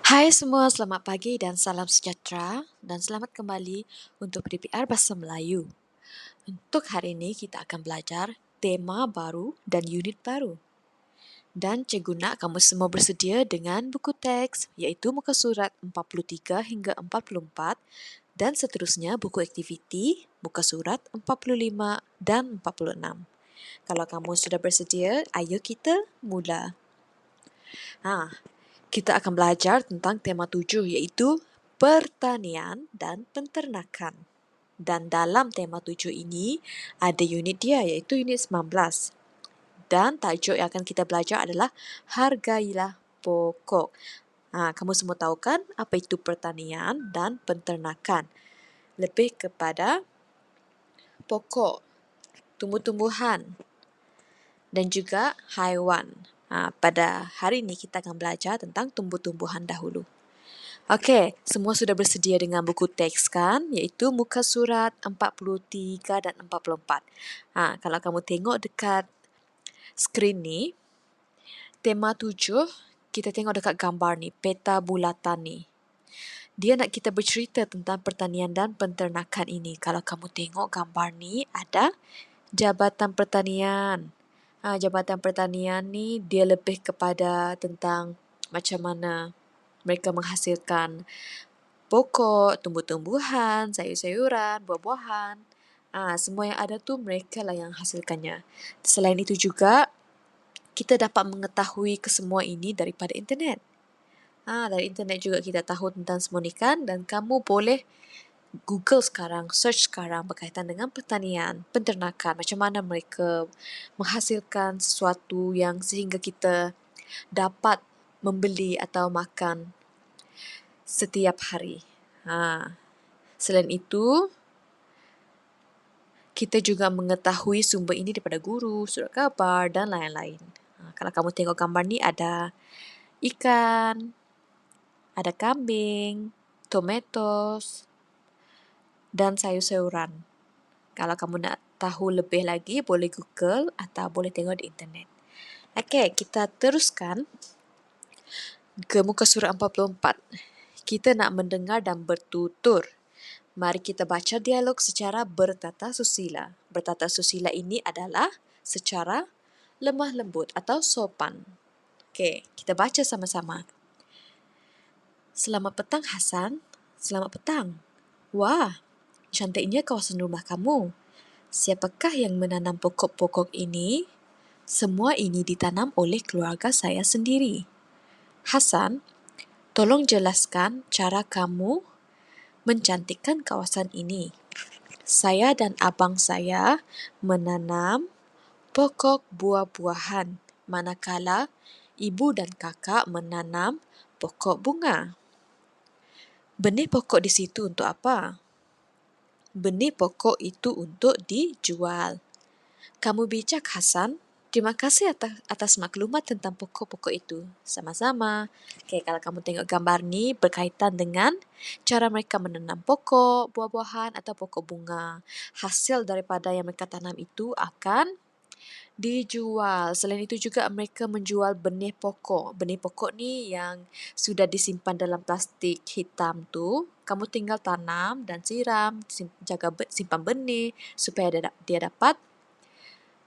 Hai semua, selamat pagi dan salam sejahtera dan selamat kembali untuk PDPR Bahasa Melayu. Untuk hari ini kita akan belajar tema baru dan unit baru. Dan Cikgu nak kamu semua bersedia dengan buku teks iaitu muka surat 43 hingga 44 dan seterusnya buku aktiviti muka surat 45 dan 46. Kalau kamu sudah bersedia, ayo kita mula. Kita akan belajar tentang tema 7 iaitu pertanian dan penternakan. Dan dalam tema 7 ini ada unit dia iaitu unit 19. Dan tajuk yang akan kita belajar adalah hargailah pokok. Kamu semua tahu kan apa itu pertanian dan penternakan? Lebih kepada pokok, tumbuh-tumbuhan dan juga haiwan. Pada hari ini kita akan belajar tentang tumbuh-tumbuhan dahulu. Okey, semua sudah bersedia dengan buku teks kan? Iaitu muka surat 43 dan 44. Kalau kamu tengok dekat skrin ni, tema 7, kita tengok dekat gambar ni, peta bulatan ni. Dia nak kita bercerita tentang pertanian dan penternakan ini. Kalau kamu tengok gambar ni, ada Jabatan Pertanian. Jabatan Pertanian ni dia lebih kepada tentang macam mana mereka menghasilkan pokok, tumbuh-tumbuhan, sayur-sayuran, buah-buahan. Semua yang ada tu mereka lah yang hasilkannya. Selain itu juga, kita dapat mengetahui kesemua ini daripada internet. Dari internet juga kita tahu tentang semua ni kan, dan kamu boleh Google sekarang, search sekarang berkaitan dengan pertanian, penternakan, macam mana mereka menghasilkan sesuatu yang sehingga kita dapat membeli atau makan setiap hari. Selain itu, kita juga mengetahui sumber ini daripada guru, surat khabar dan lain-lain. Kalau kamu tengok gambar ni ada ikan, ada kambing, tomatos dan sayur-sayuran. Kalau kamu nak tahu lebih lagi, boleh Google atau boleh tengok di internet. Okey, kita teruskan ke muka surat 44. Kita nak mendengar dan bertutur. Mari kita baca dialog secara bertata susila. Bertata susila ini adalah secara lemah lembut atau sopan. Okey, kita baca sama-sama. Selamat petang Hasan. Selamat petang. Wah, cantiknya kawasan rumah kamu. Siapakah yang menanam pokok-pokok ini? Semua ini ditanam oleh keluarga saya sendiri. Hasan, tolong jelaskan cara kamu mencantikkan kawasan ini. Saya dan abang saya menanam pokok buah-buahan, manakala ibu dan kakak menanam pokok bunga. Benih pokok di situ untuk apa? Benih pokok itu untuk dijual. Kamu bijak, Hasan. Terima kasih atas maklumat tentang pokok-pokok itu. Sama-sama. Okey, kalau kamu tengok gambar ni berkaitan dengan cara mereka menanam pokok, buah-buahan atau pokok bunga. Hasil daripada yang mereka tanam itu akan dijual. Selain itu juga mereka menjual benih pokok. Benih pokok ni yang sudah disimpan dalam plastik hitam tu, kamu tinggal tanam dan siram, simpan benih supaya dia dapat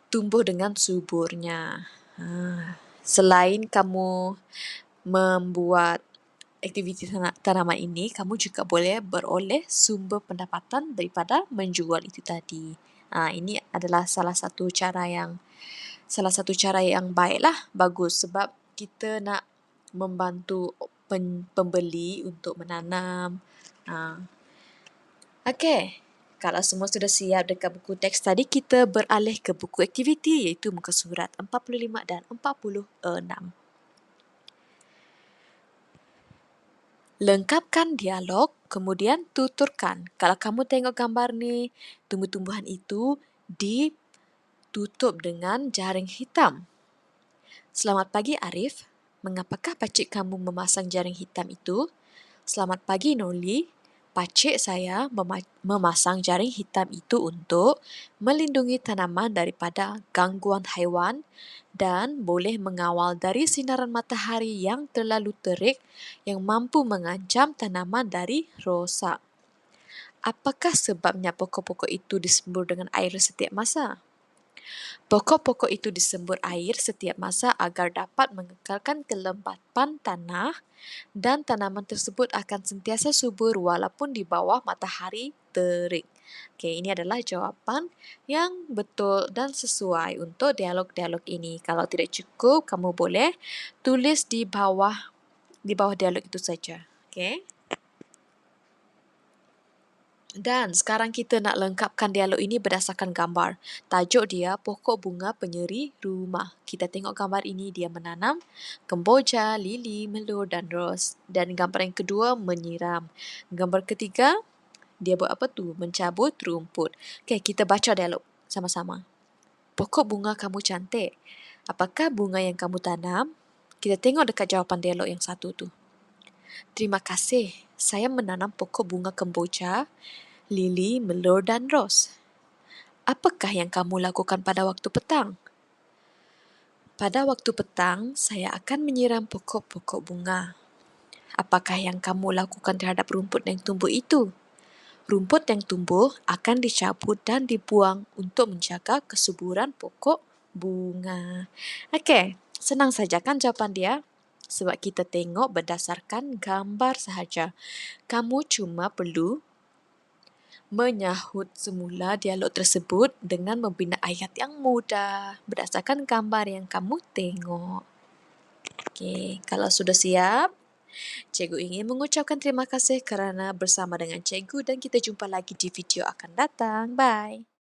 tumbuh dengan suburnya. Selain kamu membuat aktiviti tanaman ini, kamu juga boleh beroleh sumber pendapatan daripada menjual itu tadi. Ini adalah salah satu cara yang baiklah, bagus sebab kita nak membantu pembeli untuk menanam. Okey. Kalau semua sudah siap dekat buku teks tadi, kita beralih ke buku aktiviti iaitu muka surat 45 dan 46. Lengkapkan dialog, kemudian tuturkan. Kalau kamu tengok gambar ni, tumbuh-tumbuhan itu ditutup dengan jaring hitam. Selamat pagi Arif, mengapakah pakcik kamu memasang jaring hitam itu? Selamat pagi Noli, Pakcik saya memasang jaring hitam itu untuk melindungi tanaman daripada gangguan haiwan dan boleh mengawal dari sinaran matahari yang terlalu terik yang mampu mengancam tanaman dari rosak. Apakah sebabnya pokok-pokok itu disembur dengan air setiap masa? Pokok-pokok itu disembur air setiap masa agar dapat mengekalkan kelembapan tanah dan tanaman tersebut akan sentiasa subur walaupun di bawah matahari terik. Okey, ini adalah jawapan yang betul dan sesuai untuk dialog-dialog ini. Kalau tidak cukup, kamu boleh tulis di bawah dialog itu saja. Okey? Dan sekarang kita nak lengkapkan dialog ini berdasarkan gambar. Tajuk dia Pokok Bunga Penyeri Rumah. Kita tengok gambar ini, dia menanam kemboja, lili, melur dan ros. Dan gambar yang kedua menyiram. Gambar ketiga, dia buat apa tu? Mencabut rumput. Okey, kita baca dialog sama-sama. Pokok bunga kamu cantik. Apakah bunga yang kamu tanam? Kita tengok dekat jawapan dialog yang satu tu. Terima kasih. Saya menanam pokok bunga kemboja, lili, melur dan ros. Apakah yang kamu lakukan pada waktu petang? Pada waktu petang, saya akan menyiram pokok-pokok bunga. Apakah yang kamu lakukan terhadap rumput yang tumbuh itu? Rumput yang tumbuh akan dicabut dan dibuang untuk menjaga kesuburan pokok bunga. Okey, senang saja kan jawapan dia? Sebab kita tengok berdasarkan gambar sahaja. Kamu cuma perlu menyahut semula dialog tersebut dengan membina ayat yang mudah berdasarkan gambar yang kamu tengok. Okey, kalau sudah siap, cikgu ingin mengucapkan terima kasih kerana bersama dengan cikgu dan kita jumpa lagi di video akan datang. Bye.